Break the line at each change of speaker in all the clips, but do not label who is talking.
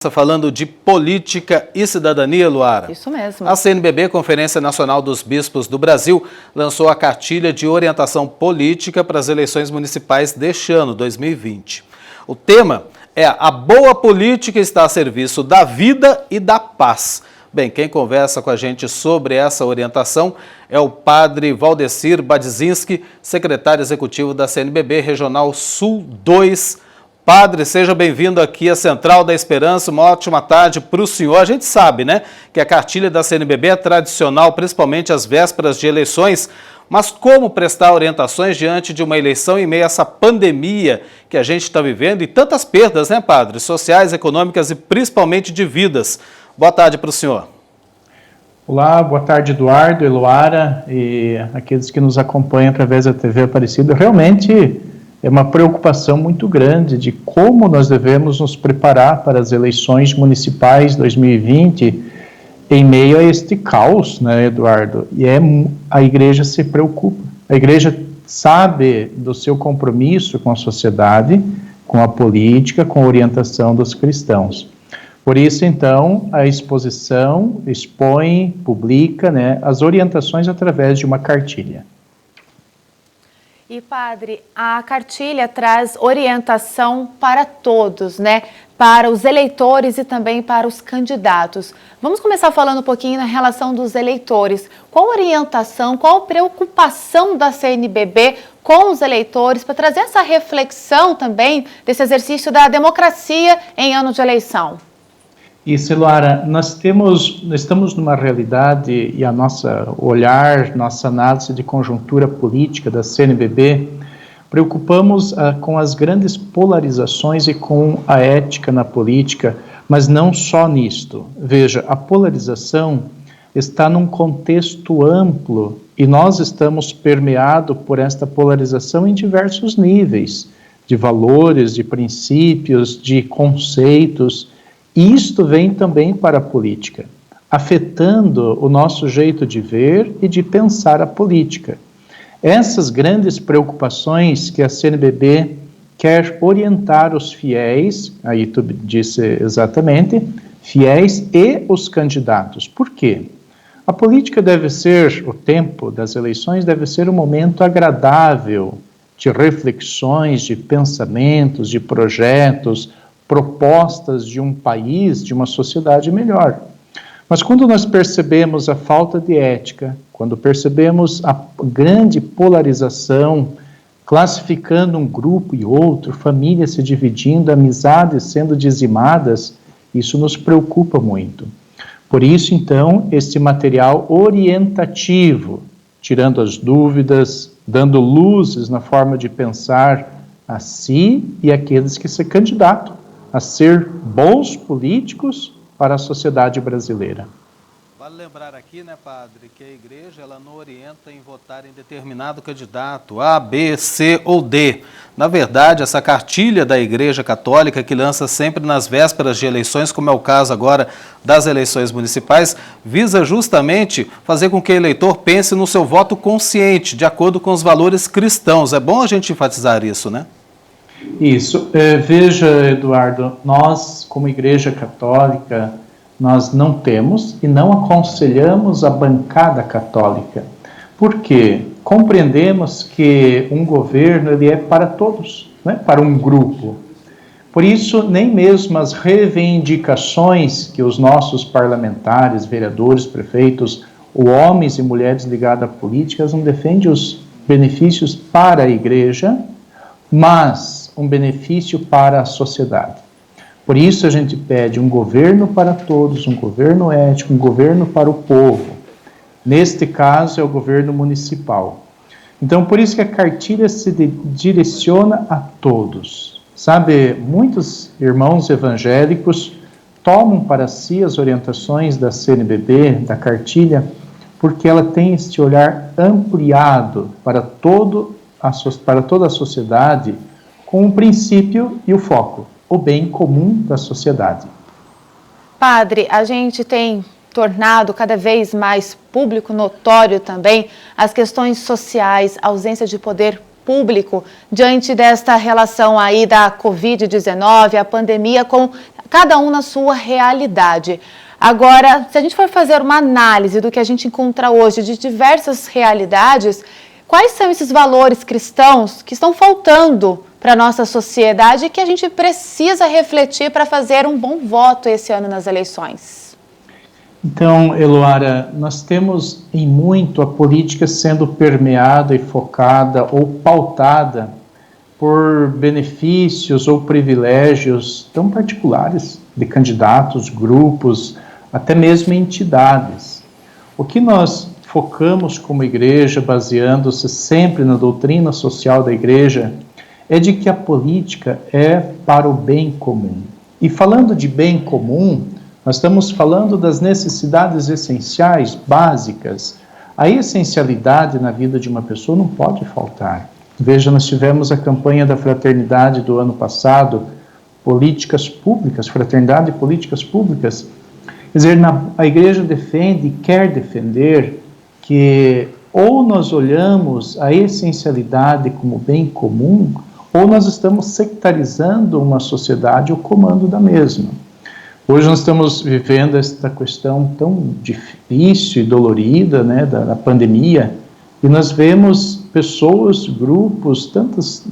Falando de política e cidadania, Luara.
Isso mesmo.
A CNBB, Conferência Nacional dos Bispos do Brasil, lançou a cartilha de orientação política para as eleições municipais deste ano, 2020. O tema é a boa política está a serviço da vida e da paz. Bem, quem conversa com a gente sobre essa orientação é o padre Valdecir Badzinski, secretário executivo da CNBB Regional Sul 2. Padre, seja bem-vindo aqui à Central da Esperança, uma ótima tarde para o senhor. A gente sabe, né, que a cartilha da CNBB é tradicional, principalmente às vésperas de eleições, mas como prestar orientações diante de uma eleição em meio a essa pandemia que a gente está vivendo e tantas perdas, né, padre, sociais, econômicas e principalmente de vidas. Boa tarde para o senhor.
Olá, boa tarde, Eduardo, Eloara e aqueles que nos acompanham através da TV Aparecida. Realmente é uma preocupação muito grande de como nós devemos nos preparar para as eleições municipais 2020 em meio a este caos, né, Eduardo? E a igreja se preocupa. A igreja sabe do seu compromisso com a sociedade, com a política, com a orientação dos cristãos. Por isso, então, a exposição expõe, publica, né, as orientações através de uma cartilha.
E, padre, a cartilha traz orientação para todos, né? Para os eleitores e também para os candidatos. Vamos começar falando um pouquinho na relação dos eleitores. Qual orientação, qual preocupação da CNBB com os eleitores para trazer essa reflexão também desse exercício da democracia em ano de eleição?
Isso, Eloara, nós estamos numa realidade e a nossa olhar, nossa análise de conjuntura política da CNBB, preocupamos com as grandes polarizações e com a ética na política, mas não só nisto. Veja, a polarização está num contexto amplo e nós estamos permeados por esta polarização em diversos níveis, de valores, de princípios, de conceitos. E isto vem também para a política, afetando o nosso jeito de ver e de pensar a política. Essas grandes preocupações que a CNBB quer orientar os fiéis, aí tu disse exatamente, fiéis e os candidatos. Por quê? A política deve ser, o tempo das eleições deve ser um momento agradável de reflexões, de pensamentos, de projetos, propostas de um país, de uma sociedade melhor. Mas quando nós percebemos a falta de ética, quando percebemos a grande polarização, classificando um grupo e outro, famílias se dividindo, amizades sendo dizimadas, isso nos preocupa muito. Por isso, então, este material orientativo, tirando as dúvidas, dando luzes na forma de pensar a si e aqueles que se candidatam a ser bons políticos para a sociedade brasileira.
Vale lembrar aqui, né, padre, que a igreja ela não orienta em votar em determinado candidato, A, B, C ou D. Na verdade, essa cartilha da Igreja Católica, que lança sempre nas vésperas de eleições, como é o caso agora das eleições municipais, visa justamente fazer com que o eleitor pense no seu voto consciente, de acordo com os valores cristãos. É bom a gente enfatizar isso, né?
Isso. Veja, Eduardo, nós, como Igreja Católica, nós não temos e não aconselhamos a bancada católica. Por quê? Compreendemos que um governo ele é para todos, não é para um grupo. Por isso, nem mesmo as reivindicações que os nossos parlamentares, vereadores, prefeitos, homens e mulheres ligados à política, não defendem os benefícios para a Igreja, mas um benefício para a sociedade. Por isso a gente pede um governo para todos, um governo ético, um governo para o povo. Neste caso é o governo municipal. Então por isso que a cartilha se direciona a todos. Sabe, muitos irmãos evangélicos tomam para si as orientações da CNBB, da cartilha, porque ela tem este olhar ampliado para toda a sociedade, com o princípio e o foco, o bem comum da sociedade.
Padre, a gente tem tornado cada vez mais público, notório também, as questões sociais, a ausência de poder público diante desta relação aí da Covid-19, a pandemia com cada um na sua realidade. Agora, se a gente for fazer uma análise do que a gente encontra hoje de diversas realidades, quais são esses valores cristãos que estão faltando para a nossa sociedade e que a gente precisa refletir para fazer um bom voto esse ano nas eleições?
Então, Eloara, nós temos em muito a política sendo permeada e focada ou pautada por benefícios ou privilégios tão particulares de candidatos, grupos, até mesmo entidades. O que nós focamos como igreja, baseando-se sempre na doutrina social da igreja, é de que a política é para o bem comum. E falando de bem comum, nós estamos falando das necessidades essenciais, básicas. A essencialidade na vida de uma pessoa não pode faltar. Veja, nós tivemos a campanha da fraternidade do ano passado, políticas públicas, fraternidade e políticas públicas. Quer dizer, a igreja defende e quer defender que ou nós olhamos a essencialidade como bem comum, ou nós estamos sectarizando uma sociedade, o comando da mesma. Hoje nós estamos vivendo esta questão tão difícil e dolorida, né, da pandemia, e nós vemos pessoas, grupos, tantas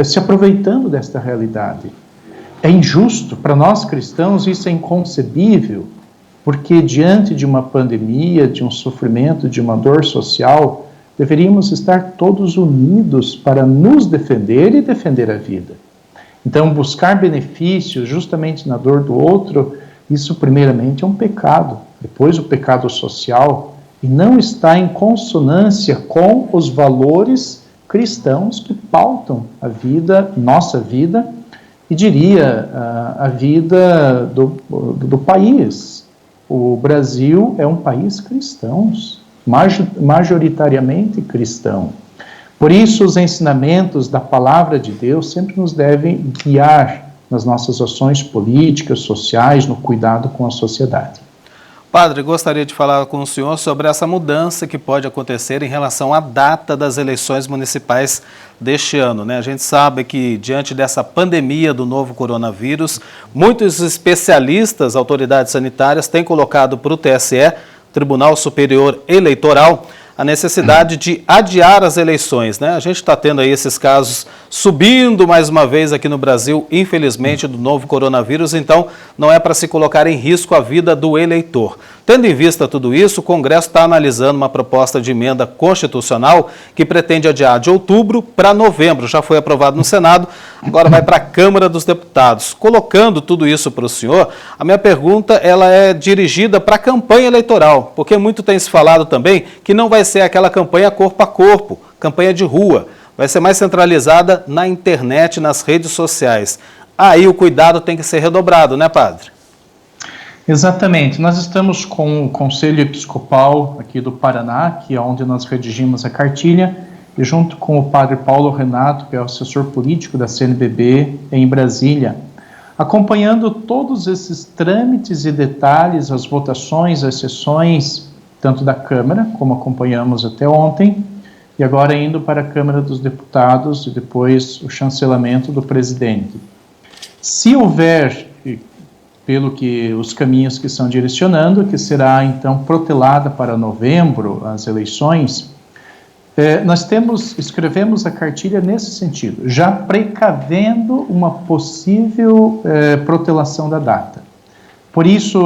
se aproveitando desta realidade. É injusto para nós cristãos, isso é inconcebível, porque diante de uma pandemia, de um sofrimento, de uma dor social, deveríamos estar todos unidos para nos defender e defender a vida. Então, buscar benefícios justamente na dor do outro, isso primeiramente é um pecado, depois o pecado social, e não está em consonância com os valores cristãos que pautam a vida, nossa vida, e diria a vida do país. O Brasil é um país cristão, majoritariamente cristão. Por isso, os ensinamentos da palavra de Deus sempre nos devem guiar nas nossas ações políticas, sociais, no cuidado com a sociedade.
Padre, gostaria de falar com o senhor sobre essa mudança que pode acontecer em relação à data das eleições municipais deste ano, né? A gente sabe que, diante dessa pandemia do novo coronavírus, muitos especialistas, autoridades sanitárias, têm colocado para o TSE, Tribunal Superior Eleitoral, a necessidade de adiar as eleições, né? A gente está tendo aí esses casos subindo mais uma vez aqui no Brasil, infelizmente, do novo coronavírus, então não é para se colocar em risco a vida do eleitor. Tendo em vista tudo isso, o Congresso está analisando uma proposta de emenda constitucional que pretende adiar de outubro para novembro. Já foi aprovado no Senado, agora vai para a Câmara dos Deputados. Colocando tudo isso para o senhor, a minha pergunta ela é dirigida para a campanha eleitoral, porque muito tem se falado também que não vai ser aquela campanha corpo a corpo, campanha de rua. Vai ser mais centralizada na internet, nas redes sociais. Aí o cuidado tem que ser redobrado, né, padre?
Exatamente. Nós estamos com o Conselho Episcopal aqui do Paraná, que é onde nós redigimos a cartilha, e junto com o padre Paulo Renato, que é o assessor político da CNBB em Brasília, acompanhando todos esses trâmites e detalhes, as votações, as sessões, tanto da Câmara, como acompanhamos até ontem, e agora indo para a Câmara dos Deputados e depois o chancelamento do presidente. Se houver, pelo que os caminhos que estão direcionando, que será então protelada para novembro as eleições, nós escrevemos a cartilha nesse sentido, já precavendo uma possível protelação da data. Por isso,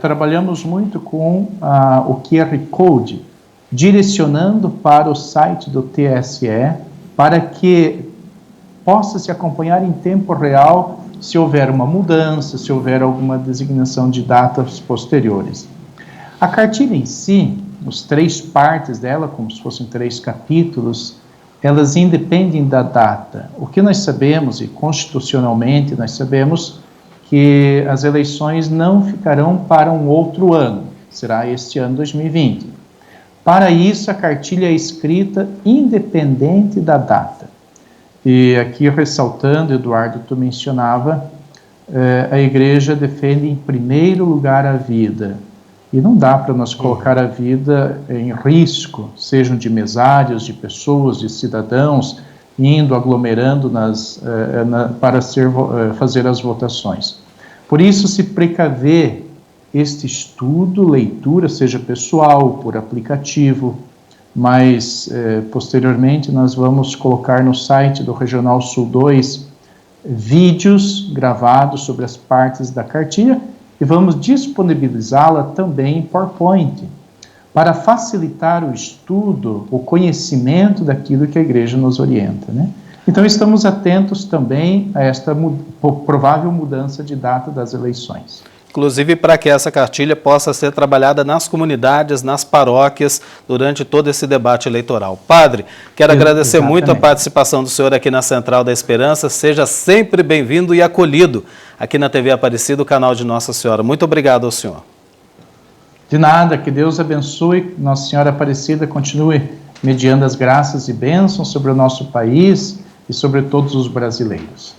trabalhamos muito com o QR Code, direcionando para o site do TSE, para que possa se acompanhar em tempo real se houver uma mudança, se houver alguma designação de datas posteriores. A cartilha em si, as 3 partes dela, como se fossem 3 capítulos, elas independem da data. O que nós sabemos, e constitucionalmente nós sabemos, que as eleições não ficarão para um outro ano, será este ano 2020. Para isso, a cartilha é escrita independente da data. E aqui ressaltando, Eduardo, tu mencionava, a igreja defende em primeiro lugar a vida. E não dá para nós colocar a vida em risco, sejam de mesários, de pessoas, de cidadãos, indo, aglomerando para fazer as votações. Por isso, se precaver este estudo, leitura, seja pessoal, por aplicativo, mas posteriormente nós vamos colocar no site do Regional Sul 2 vídeos gravados sobre as partes da cartilha e vamos disponibilizá-la também em PowerPoint, para facilitar o estudo, o conhecimento daquilo que a igreja nos orienta, né? Então estamos atentos também a esta provável mudança de data das eleições.
Inclusive para que essa cartilha possa ser trabalhada nas comunidades, nas paróquias, durante todo esse debate eleitoral. Padre, quero agradecer muito a participação do senhor aqui na Central da Esperança. Seja sempre bem-vindo e acolhido aqui na TV Aparecida, o canal de Nossa Senhora. Muito obrigado ao senhor.
De nada, que Deus abençoe, Nossa Senhora Aparecida continue mediando as graças e bênçãos sobre o nosso país e sobre todos os brasileiros.